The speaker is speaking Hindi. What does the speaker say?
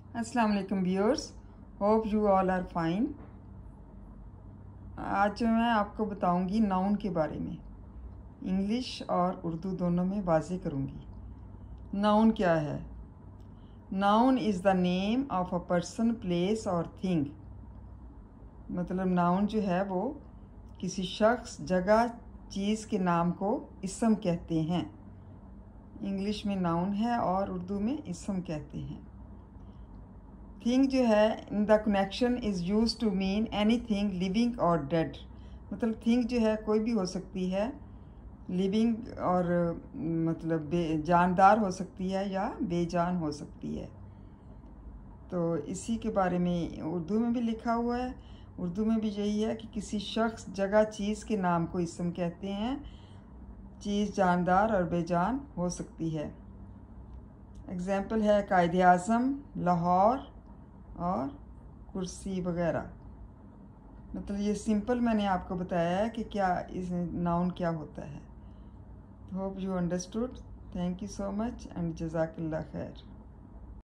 अस्सलाम वालेकुम viewers, hope you all are fine. आज मैं आपको बताऊंगी नाउन के बारे में। इंग्लिश और उर्दू दोनों में वाज़े करूंगी। नाउन क्या है? Noun is the name of a person, place और थिंग। मतलब नाउन जो है वो किसी शख्स, जगह, चीज़ के नाम को इस्म कहते हैं। इंग्लिश में नाउन है और उर्दू में इस्म कहते हैं। थिंग जो है, in the connection is use to mean anything living और डेड। मतलब थिंग जो है कोई भी हो सकती है, लिविंग और मतलब जानदार हो सकती है या बेजान हो सकती है। तो इसी के बारे में उर्दू में भी लिखा हुआ है। उर्दू में भी यही है कि किसी शख्स, जगह, चीज़ के नाम को इस्म कहते हैं। चीज़ जानदार और बेजान हो सकती है। एग्जाम्पल है कायदे आज़म, लाहौर और कुर्सी वगैरह। मतलब ये सिंपल मैंने आपको बताया है कि क्या इस नाउन क्या होता है। Hope you understood. Thank you so much and जज़ाकल्लाह खैर।